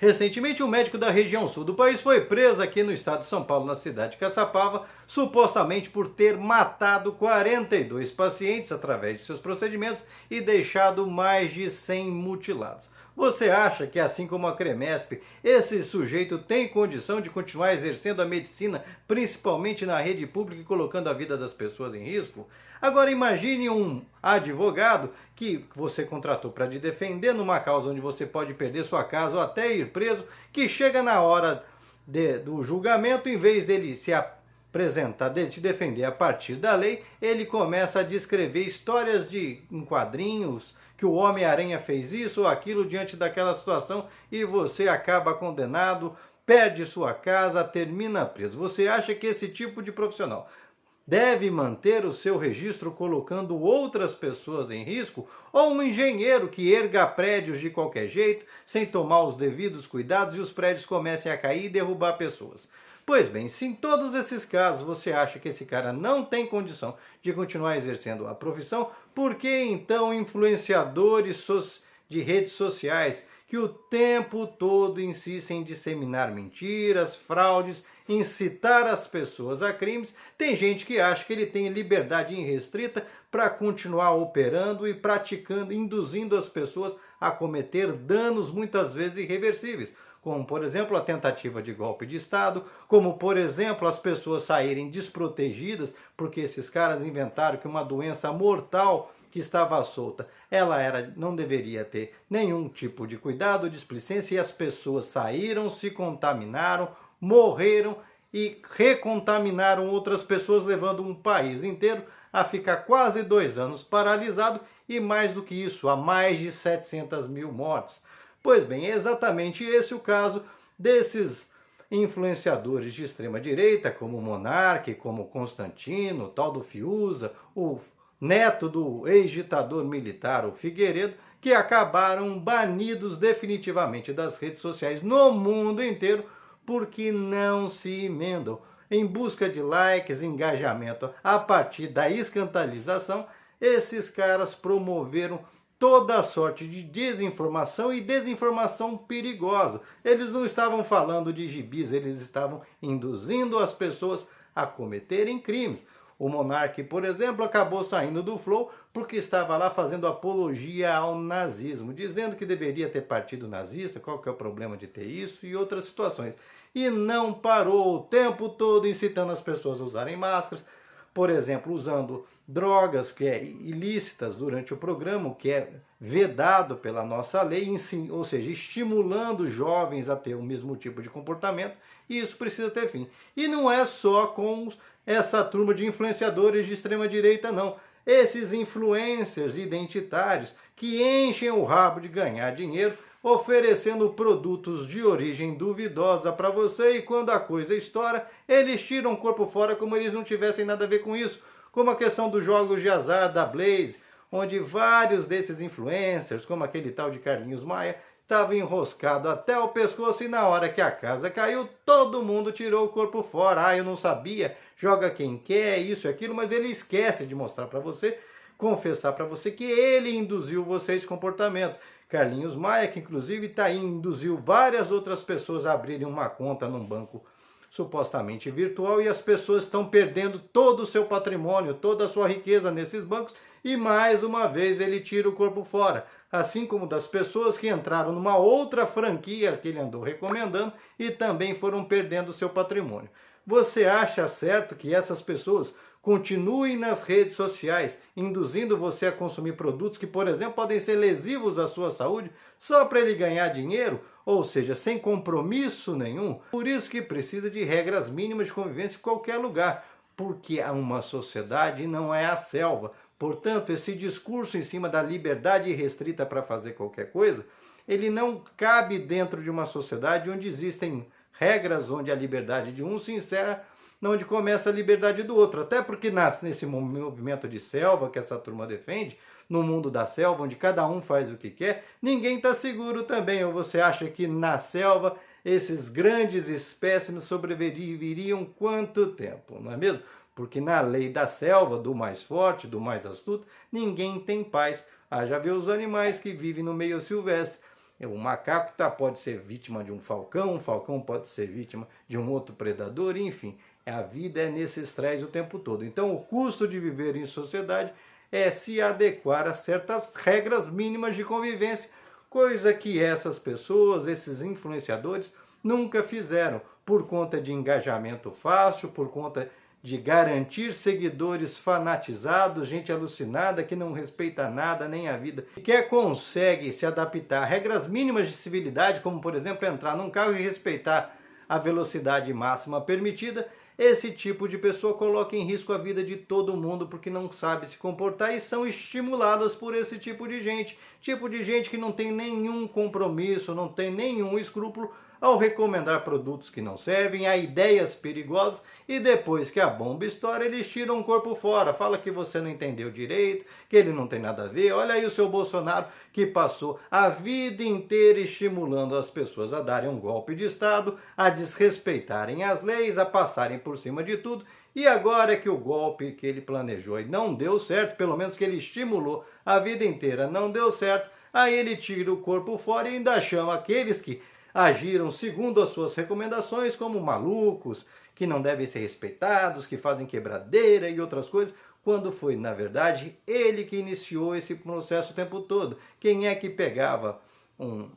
Recentemente, um médico da região sul do país foi preso aqui no estado de São Paulo, na cidade de Caçapava, supostamente por ter matado 42 pacientes através de seus procedimentos e deixado mais de 100 mutilados. Você acha que, assim como a Cremesp, esse sujeito tem condição de continuar exercendo a medicina, principalmente na rede pública e colocando a vida das pessoas em risco? Agora imagine um advogado que você contratou para te defender numa causa onde você pode perder sua casa ou até ir preso, que chega na hora do julgamento, em vez dele se apresentar, de te defender a partir da lei, ele começa a descrever histórias em quadrinhos, que o Homem-Aranha fez isso ou aquilo diante daquela situação e você acaba condenado, perde sua casa, termina preso. Você acha que esse tipo de profissional deve manter o seu registro colocando outras pessoas em risco? Ou um engenheiro que erga prédios de qualquer jeito, sem tomar os devidos cuidados e os prédios comecem a cair e derrubar pessoas? Pois bem, se em todos esses casos você acha que esse cara não tem condição de continuar exercendo a profissão, por que então influenciadores de redes sociais que o tempo todo insistem em disseminar mentiras, fraudes, incitar as pessoas a crimes? Tem gente que acha que ele tem liberdade irrestrita para continuar operando e praticando, induzindo as pessoas a cometer danos muitas vezes irreversíveis, como por exemplo a tentativa de golpe de Estado, como por exemplo as pessoas saírem desprotegidas porque esses caras inventaram que uma doença mortal que estava solta, não deveria ter nenhum tipo de cuidado, displicência, e as pessoas saíram, se contaminaram, morreram e recontaminaram outras pessoas, levando um país inteiro a ficar quase 2 anos paralisado e, mais do que isso, a mais de 700 mil mortes. Pois bem, é exatamente esse o caso desses influenciadores de extrema direita, como o Monark, como o Constantino, o tal do Fiuza, o neto do ex-ditador militar, o Figueiredo, que acabaram banidos definitivamente das redes sociais no mundo inteiro porque não se emendam. Em busca de likes, engajamento a partir da escandalização, esses caras promoveram toda a sorte de desinformação e desinformação perigosa. Eles não estavam falando de gibis, eles estavam induzindo as pessoas a cometerem crimes. O Monark, por exemplo, acabou saindo do Flow porque estava lá fazendo apologia ao nazismo, dizendo que deveria ter partido nazista, qual que é o problema de ter isso e outras situações. E não parou o tempo todo incitando as pessoas a usarem máscaras, por exemplo, usando drogas que é ilícitas durante o programa, o que é vedado pela nossa lei, ou seja, estimulando jovens a ter o mesmo tipo de comportamento, e isso precisa ter fim. E não é só com essa turma de influenciadores de extrema direita, não. Esses influencers identitários que enchem o rabo de ganhar dinheiro oferecendo produtos de origem duvidosa para você, e quando a coisa estoura, eles tiram o corpo fora como eles não tivessem nada a ver com isso, como a questão dos jogos de azar da Blaze, onde vários desses influencers, como aquele tal de Carlinhos Maia, estavam enroscados até o pescoço e na hora que a casa caiu, todo mundo tirou o corpo fora. Ah, eu não sabia, joga quem quer, isso e aquilo, mas ele esquece de mostrar para você, confessar para você que ele induziu você a esse comportamento. Carlinhos Maia, que inclusive induziu várias outras pessoas a abrirem uma conta num banco supostamente virtual, e as pessoas estão perdendo todo o seu patrimônio, toda a sua riqueza nesses bancos, e mais uma vez ele tira o corpo fora. Assim como das pessoas que entraram numa outra franquia que ele andou recomendando e também foram perdendo o seu patrimônio. Você acha certo que essas pessoas continuem nas redes sociais, induzindo você a consumir produtos que, por exemplo, podem ser lesivos à sua saúde, só para ele ganhar dinheiro, ou seja, sem compromisso nenhum? Por isso que precisa de regras mínimas de convivência em qualquer lugar, porque uma sociedade não é a selva. Portanto, esse discurso em cima da liberdade irrestrita para fazer qualquer coisa, ele não cabe dentro de uma sociedade onde existem regras, onde a liberdade de um se encerra, onde começa a liberdade do outro. Até porque nasce nesse movimento de selva que essa turma defende, no mundo da selva, onde cada um faz o que quer, ninguém está seguro também. Ou você acha que na selva esses grandes espécimes sobreviveriam quanto tempo, não é mesmo? Porque na lei da selva, do mais forte, do mais astuto, ninguém tem paz. Já vê os animais que vivem no meio silvestre. O macaco pode ser vítima de um falcão pode ser vítima de um outro predador, enfim. A vida é nesse estresse o tempo todo. Então, o custo de viver em sociedade é se adequar a certas regras mínimas de convivência, coisa que essas pessoas, esses influenciadores, nunca fizeram, por conta de engajamento fácil, por conta de garantir seguidores fanatizados, gente alucinada que não respeita nada, nem a vida, sequer consegue se adaptar a regras mínimas de civilidade, como por exemplo entrar num carro e respeitar a velocidade máxima permitida. Esse tipo de pessoa coloca em risco a vida de todo mundo porque não sabe se comportar e são estimuladas por esse tipo de gente que não tem nenhum compromisso, não tem nenhum escrúpulo ao recomendar produtos que não servem, a ideias perigosas, e depois que a bomba estoura, eles tiram o corpo fora, fala que você não entendeu direito, que ele não tem nada a ver. Olha aí o seu Bolsonaro, que passou a vida inteira estimulando as pessoas a darem um golpe de Estado, a desrespeitarem as leis, a passarem por cima de tudo, e agora é que o golpe que ele planejou e não deu certo, pelo menos que ele estimulou a vida inteira, não deu certo, aí ele tira o corpo fora e ainda chama aqueles que agiram segundo as suas recomendações como malucos, que não devem ser respeitados, que fazem quebradeira e outras coisas, quando foi, na verdade, ele que iniciou esse processo o tempo todo. Quem é que pegava um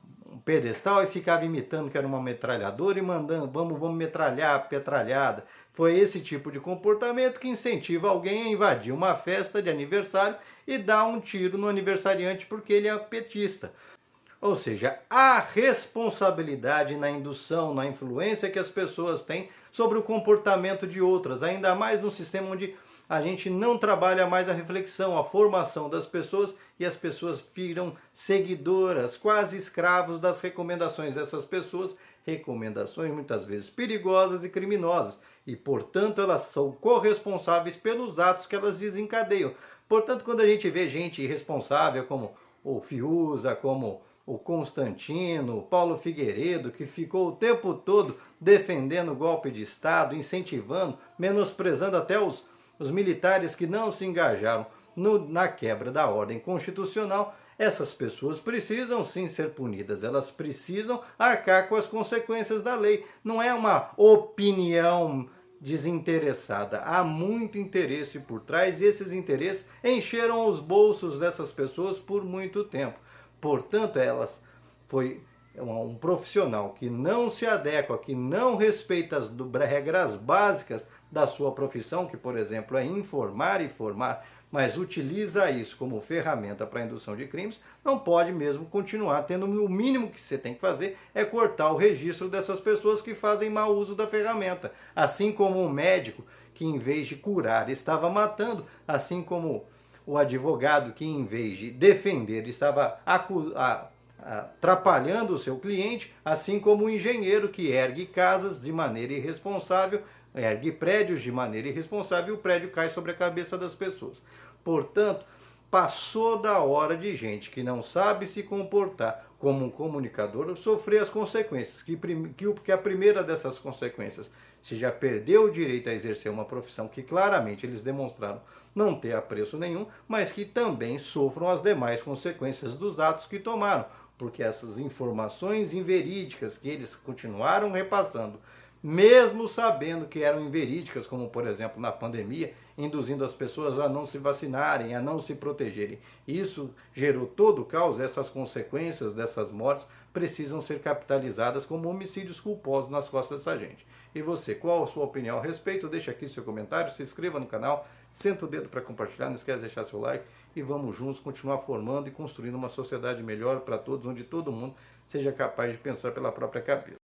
pedestal e ficava imitando que era uma metralhadora e mandando, vamos metralhar a petralhada? Foi esse tipo de comportamento que incentiva alguém a invadir uma festa de aniversário e dar um tiro no aniversariante porque ele é petista. Ou seja, há responsabilidade na indução, na influência que as pessoas têm sobre o comportamento de outras, ainda mais num sistema onde a gente não trabalha mais a reflexão, a formação das pessoas, e as pessoas viram seguidoras, quase escravos das recomendações dessas pessoas, recomendações muitas vezes perigosas e criminosas, e portanto elas são corresponsáveis pelos atos que elas desencadeiam. Portanto, quando a gente vê gente irresponsável como o Fiuza, como o Constantino, o Paulo Figueiredo, que ficou o tempo todo defendendo o golpe de Estado, incentivando, menosprezando até os militares que não se engajaram na quebra da ordem constitucional, essas pessoas precisam sim ser punidas, elas precisam arcar com as consequências da lei. Não é uma opinião desinteressada, há muito interesse por trás e esses interesses encheram os bolsos dessas pessoas por muito tempo. Portanto, foi um profissional que não se adequa, que não respeita as regras básicas da sua profissão, que, por exemplo, é informar e formar, mas utiliza isso como ferramenta para a indução de crimes, não pode mesmo continuar tendo. O mínimo que você tem que fazer é cortar o registro dessas pessoas que fazem mau uso da ferramenta. Assim como um médico que, em vez de curar, estava matando, assim como o advogado que, em vez de defender, estava atrapalhando o seu cliente, assim como o engenheiro que ergue casas de maneira irresponsável, ergue prédios de maneira irresponsável e o prédio cai sobre a cabeça das pessoas. Portanto, passou da hora de gente que não sabe se comportar como um comunicador sofrer as consequências, que a primeira dessas consequências, se já perdeu o direito a exercer uma profissão que claramente eles demonstraram não ter apreço nenhum, mas que também sofram as demais consequências dos atos que tomaram, porque essas informações inverídicas que eles continuaram repassando, mesmo sabendo que eram inverídicas, como por exemplo na pandemia, induzindo as pessoas a não se vacinarem, a não se protegerem. Isso gerou todo o caos, essas consequências dessas mortes precisam ser capitalizadas como homicídios culposos nas costas dessa gente. E você, qual a sua opinião a respeito? Deixa aqui seu comentário, se inscreva no canal, senta o dedo para compartilhar, não esquece de deixar seu like e vamos juntos continuar formando e construindo uma sociedade melhor para todos, onde todo mundo seja capaz de pensar pela própria cabeça.